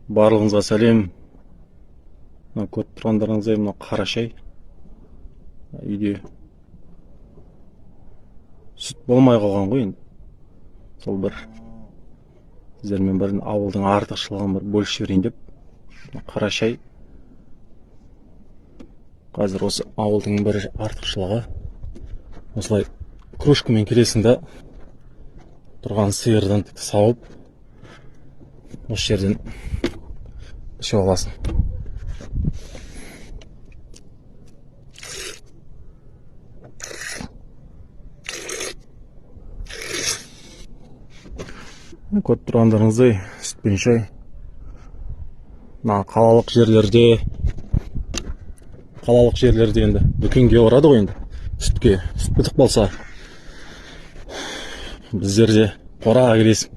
Барлығыңызға сәлем. Көріп тұрғандарыңыздай мына қара шай. Үйде сүт болмай қалған ғой енді. Сол бір сіздермен бір ауылдың артықшылығын бір бөлісіп жіберейін деп. Қара шай. Қазір осы ауылдың бір артықшылығы. Осылай кружкамен келесің да тұрған сиырдан сауып, осы жерден ішіп аласың. Көріп тұрғандарыңыздай сүт пен шай. Қалалық жерлерде енді дүкенге барады ғой енді. Сүт бітік болса, біздерде қораға келесің.